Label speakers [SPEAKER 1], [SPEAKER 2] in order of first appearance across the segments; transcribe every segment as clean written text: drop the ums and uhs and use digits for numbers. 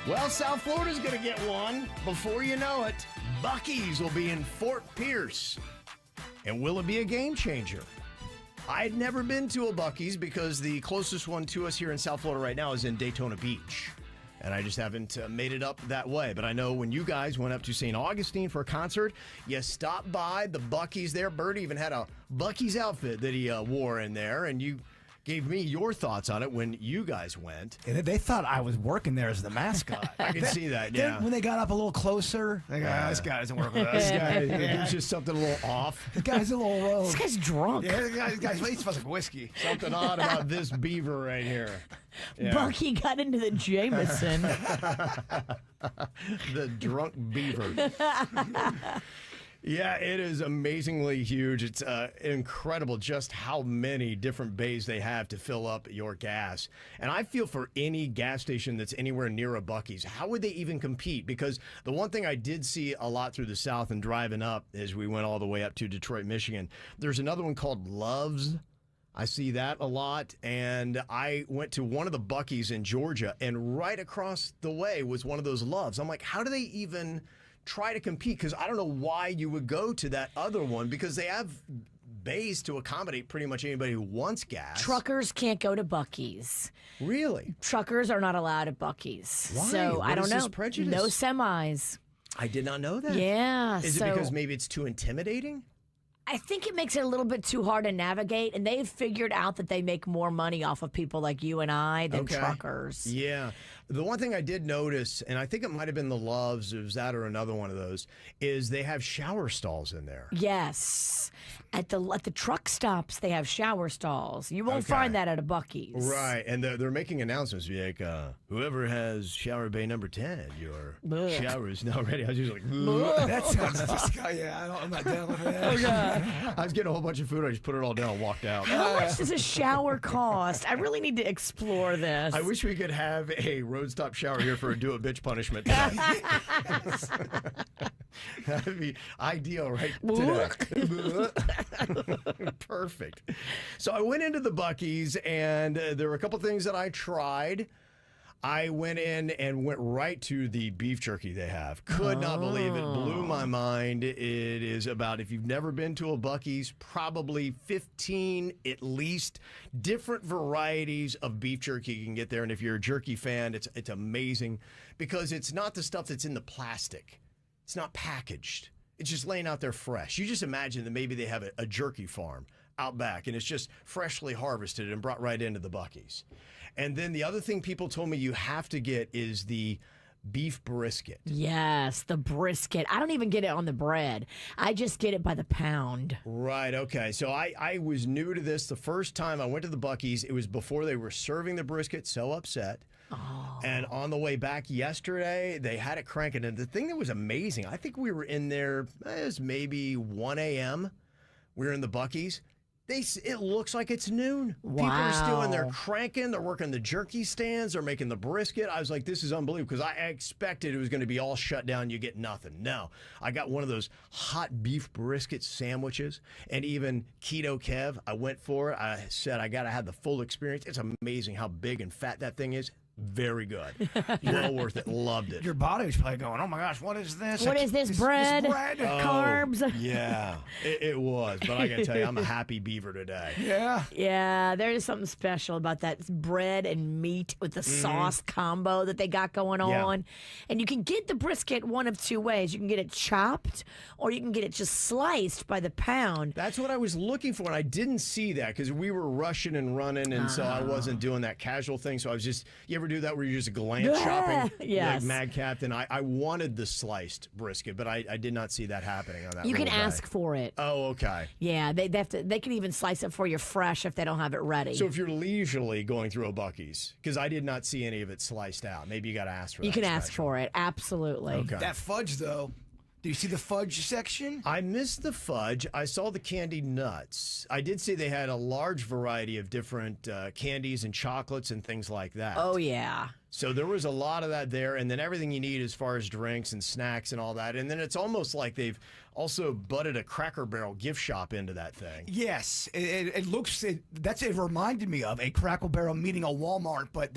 [SPEAKER 1] Well, South Florida's going to get one. Before you know it, Buc-Ee's will be in Fort Pierce. And will it be a game changer? I'd never been to a Buc-Ee's because the closest one to us here in South Florida right now is in Daytona Beach. And I just haven't made it up that way. But I know when you guys went up to St. Augustine for a concert, you stopped by the Buc-Ee's there. Bert even had a Buc-Ee's outfit that he wore in there. And you gave me your thoughts on it when you guys went.
[SPEAKER 2] And they thought I was working there as the mascot.
[SPEAKER 1] I can see that, yeah.
[SPEAKER 2] When they got up a little closer, they go, this guy doesn't work with us.
[SPEAKER 1] There's just something a little off.
[SPEAKER 2] This guy's a little rogue.
[SPEAKER 3] This guy's drunk.
[SPEAKER 2] Yeah, this guy's he smells like whiskey.
[SPEAKER 1] Something odd about this beaver right here. Yeah.
[SPEAKER 3] Buc-Ee got into the Jameson.
[SPEAKER 1] The drunk beaver. Yeah, it is amazingly huge. It's incredible just how many different bays they have to fill up your gas. And I feel for any gas station that's anywhere near a Buc-Ee's, how would they even compete? Because the one thing I did see a lot through the South and driving up as we went all the way up to Detroit, Michigan, there's another one called Love's. I see that a lot, and I went to one of the Buc-Ee's in Georgia, and right across the way was one of those Loves. I'm like, how do they even try to compete? Because I don't know why you would go to that other one, because they have bays to accommodate pretty much anybody who wants gas.
[SPEAKER 3] Truckers can't go to Buc-Ee's.
[SPEAKER 1] Really?
[SPEAKER 3] Truckers are not allowed at Buc-Ee's.
[SPEAKER 1] Why?
[SPEAKER 3] So
[SPEAKER 1] What
[SPEAKER 3] I don't
[SPEAKER 1] is
[SPEAKER 3] know.
[SPEAKER 1] this prejudice?
[SPEAKER 3] No semis.
[SPEAKER 1] I did not know that.
[SPEAKER 3] Yeah.
[SPEAKER 1] Is it because maybe it's too intimidating?
[SPEAKER 3] I think it makes it a little bit too hard to navigate, and they've figured out that they make more money off of people like you and I than truckers.
[SPEAKER 1] Yeah. The one thing I did notice, and I think it might have been the Loves, it was that or another one of those, is they have shower stalls in there.
[SPEAKER 3] Yes. At the truck stops, they have shower stalls. You won't find that at a Buc-Ee's.
[SPEAKER 1] Right. And they're making announcements like, whoever has shower bay number 10, your shower is now ready. I was just like,
[SPEAKER 2] That sounds disgusting. Yeah, I'm not down with that.
[SPEAKER 3] Oh, God.
[SPEAKER 1] I was getting a whole bunch of food. I just put it all down and walked out.
[SPEAKER 3] How much does a shower cost? I really need to explore this.
[SPEAKER 1] I wish we could have a road stop shower here for a do-a-bitch punishment today. That'd be ideal right today. Perfect. So I went into the Buc-Ee's, and there were a couple things that I tried. I went in and went right to the beef jerky they have. Could not believe it. Blew my mind. It is about, if you've never been to a Buc-Ee's, probably 15 at least different varieties of beef jerky you can get there. And if you're a jerky fan, it's amazing because it's not the stuff that's in the plastic. It's not packaged. It's just laying out there fresh. You just imagine that maybe they have a jerky farm out back, and it's just freshly harvested and brought right into the Buc-Ee's. And then the other thing people told me you have to get is the beef brisket.
[SPEAKER 3] Yes, the brisket. I don't even get it on the bread. I just get it by the pound.
[SPEAKER 1] Right, okay. So I was new to this. The first time I went to the Buc-Ee's, it was before they were serving the brisket, so upset.
[SPEAKER 3] Oh.
[SPEAKER 1] And on the way back yesterday, they had it cranking. And the thing that was amazing, I think we were in there, it was maybe 1 a.m. We were in the Buc-Ee's. It looks like it's noon.
[SPEAKER 3] Wow.
[SPEAKER 1] People are still in there cranking. They're working the jerky stands. They're making the brisket. I was like, this is unbelievable, because I expected it was going to be all shut down. You get nothing. No. I got one of those hot beef brisket sandwiches, and even Keto Kev, I went for it. I said I got to have the full experience. It's amazing how big and fat that thing is. Very good. Well worth it. Loved it.
[SPEAKER 2] Your body was probably going, oh my gosh, what is this?
[SPEAKER 3] What is this bread?
[SPEAKER 2] This bread?
[SPEAKER 3] Carbs?
[SPEAKER 1] Yeah, it was. But I got to tell you, I'm a happy beaver today.
[SPEAKER 2] Yeah.
[SPEAKER 3] Yeah, there's something special about that bread and meat with the sauce combo that they got going on. And you can get the brisket one of two ways. You can get it chopped, or you can get it just sliced by the pound.
[SPEAKER 1] That's what I was looking for, and I didn't see that because we were rushing and running, and so I wasn't doing that casual thing. So I was just, you ever do that where you're just glance shopping
[SPEAKER 3] Yes.
[SPEAKER 1] like Mad Captain? I wanted the sliced brisket, but I did not see that happening on that.
[SPEAKER 3] You can
[SPEAKER 1] little
[SPEAKER 3] ask
[SPEAKER 1] bag.
[SPEAKER 3] for it.
[SPEAKER 1] Oh, okay.
[SPEAKER 3] Yeah, they have to. They can even slice it for you fresh if they don't have it ready.
[SPEAKER 1] So if you're leisurely going through a Buc-Ee's, because I did not see any of it sliced out, maybe you got to ask for that.
[SPEAKER 3] you can ask
[SPEAKER 1] special.
[SPEAKER 3] for it. Absolutely.
[SPEAKER 1] Okay.
[SPEAKER 2] That fudge, though. Do you see the fudge section?
[SPEAKER 1] I missed the fudge. I saw the candied nuts. I did see they had a large variety of different candies and chocolates and things like that.
[SPEAKER 3] Oh yeah.
[SPEAKER 1] So there was a lot of that there, and then everything you need as far as drinks and snacks and all that. And then it's almost like they've also butted a Cracker Barrel gift shop into that thing.
[SPEAKER 2] Yes, it looks. It reminded me of a Cracker Barrel meeting a Walmart, but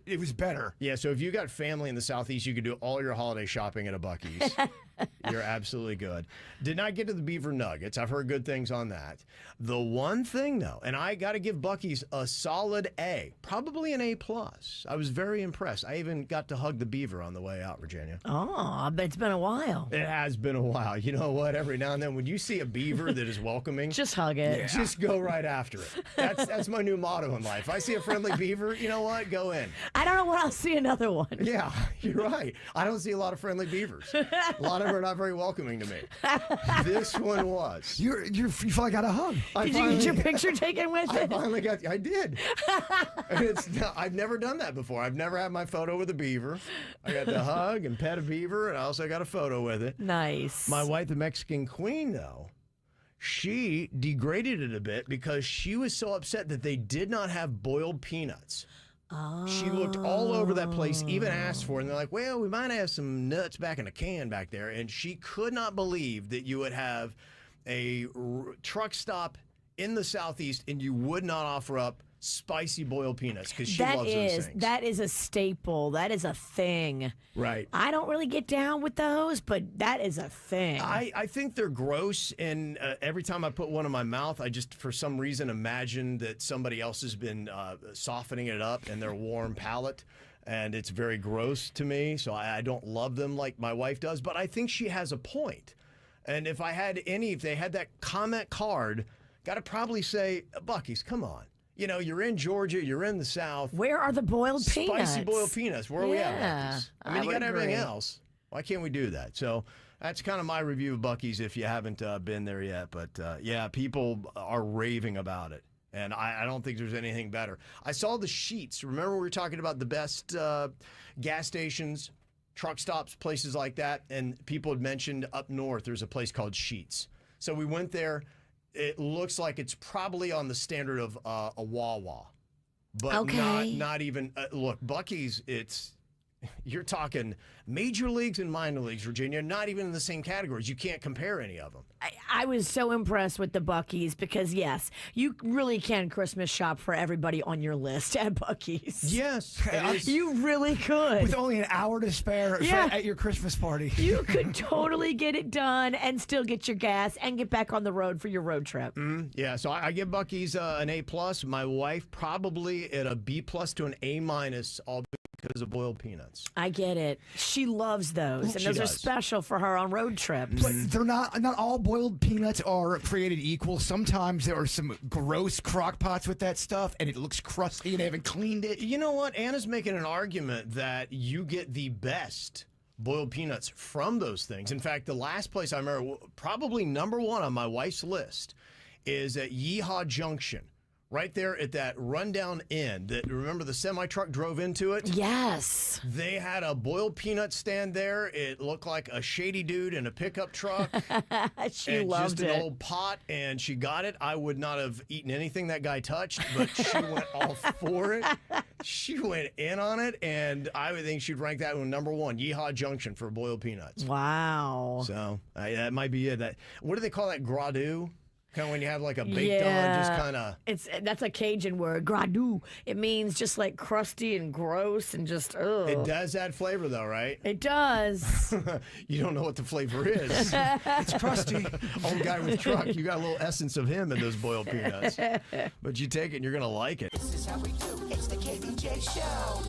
[SPEAKER 2] it was better.
[SPEAKER 1] Yeah. So if you got family in the Southeast, you could do all your holiday shopping at a Buc-Ee's. You're absolutely good. Did not get to the beaver nuggets. I've heard good things on that. The one thing though, and I got to give Buc-Ee's a solid A, probably an A+. I was very impressed. I even got to hug the beaver on the way out, Virginia.
[SPEAKER 3] Oh, I bet it's been a while.
[SPEAKER 1] It has been a while. You know what? Every now and then, when you see a beaver that is welcoming,
[SPEAKER 3] Just hug it.
[SPEAKER 1] just go right after it. That's my new motto in life. I see a friendly beaver, you know what? Go in.
[SPEAKER 3] I don't know when I'll see another one.
[SPEAKER 1] Yeah, you're right. I don't see a lot of friendly beavers. A lot of them are not very welcoming to me. This one was.
[SPEAKER 2] You feel like I got a hug.
[SPEAKER 3] Did you get your picture taken with
[SPEAKER 1] I
[SPEAKER 3] it?
[SPEAKER 1] finally got. I did. And I've never done that before. I've never had my photo with a beaver. I got to hug and pet a beaver, and I also got a photo with it.
[SPEAKER 3] Nice.
[SPEAKER 1] My wife, the Mexican queen, though, she degraded it a bit because she was so upset that they did not have boiled peanuts.
[SPEAKER 3] Oh.
[SPEAKER 1] She looked all over that place, even asked for it, and they're like, well, we might have some nuts back in a can back there. And she could not believe that you would have a truck stop in the Southeast and you would not offer up spicy boiled peanuts because she loves those things.
[SPEAKER 3] That is a staple. That is a thing.
[SPEAKER 1] Right.
[SPEAKER 3] I don't really get down with those, but that is a thing.
[SPEAKER 1] I think they're gross, and every time I put one in my mouth, I just, for some reason, imagine that somebody else has been softening it up in their warm palate, and it's very gross to me, so I don't love them like my wife does, but I think she has a point. And if they had that comment card, got to probably say, Buc-Ee's, come on. You know, you're in Georgia, you're in the South.
[SPEAKER 3] Where are the boiled peanuts?
[SPEAKER 1] Spicy boiled peanuts. Where are we at, Buc-Ee's? I mean, you
[SPEAKER 3] would
[SPEAKER 1] got everything
[SPEAKER 3] agree.
[SPEAKER 1] else. Why can't we do that? So that's kind of my review of Buc-Ee's if you haven't been there yet. But, yeah, people are raving about it. And I don't think there's anything better. I saw the sheets. Remember we were talking about the best gas stations, truck stops, places like that? And people had mentioned up north there's a place called Sheets. So we went there. It looks like it's probably on the standard of a Wawa, but
[SPEAKER 3] Okay.
[SPEAKER 1] not even. Look, Buc-Ee's. You're talking major leagues and minor leagues, Virginia. Not even in the same categories. You can't compare any of them.
[SPEAKER 3] I was so impressed with the Buc-Ee's because, yes, you really can Christmas shop for everybody on your list at Buc-Ee's.
[SPEAKER 1] Yes, it is.
[SPEAKER 3] You really could.
[SPEAKER 2] With only an hour to spare
[SPEAKER 3] Yeah.
[SPEAKER 2] at your Christmas party.
[SPEAKER 3] You could totally get it done and still get your gas and get back on the road for your road trip.
[SPEAKER 1] Yeah, so I give Buc-Ee's an A+. My wife probably at a B+ to an A-, all because of boiled peanuts.
[SPEAKER 3] I get it. She loves those, and
[SPEAKER 1] She
[SPEAKER 3] those are
[SPEAKER 1] does.
[SPEAKER 3] special for her on road trips.
[SPEAKER 2] But they're not all boiled peanuts are created equal. Sometimes there are some gross crock pots with that stuff, and it looks crusty, and they haven't cleaned it.
[SPEAKER 1] You know what? Anna's making an argument that you get the best boiled peanuts from those things. In fact, the last place I remember, probably number one on my wife's list, is at Yeehaw Junction. Right there at that rundown inn that, remember, the semi-truck drove into it?
[SPEAKER 3] Yes.
[SPEAKER 1] They had a boiled peanut stand there. It looked like a shady dude in a pickup truck.
[SPEAKER 3] She
[SPEAKER 1] and
[SPEAKER 3] loved
[SPEAKER 1] just
[SPEAKER 3] it.
[SPEAKER 1] an old pot, and she got it. I would not have eaten anything that guy touched, but she went all for it. She went in on it, and I would think she'd rank that one number one, Yeehaw Junction for boiled peanuts.
[SPEAKER 3] Wow.
[SPEAKER 1] So that might be it. What do they call that, gradu? Kind of when you have like a baked on, just kind of.
[SPEAKER 3] That's a Cajun word, gradu. It means just like crusty and gross and just ugh.
[SPEAKER 1] It does add flavor, though, right?
[SPEAKER 3] It does.
[SPEAKER 1] You don't know what the flavor is.
[SPEAKER 2] It's crusty.
[SPEAKER 1] Old guy with truck, you got a little essence of him in those boiled peanuts. But you take it and you're going to like it.
[SPEAKER 4] This is how we do. It's the KBJ Show.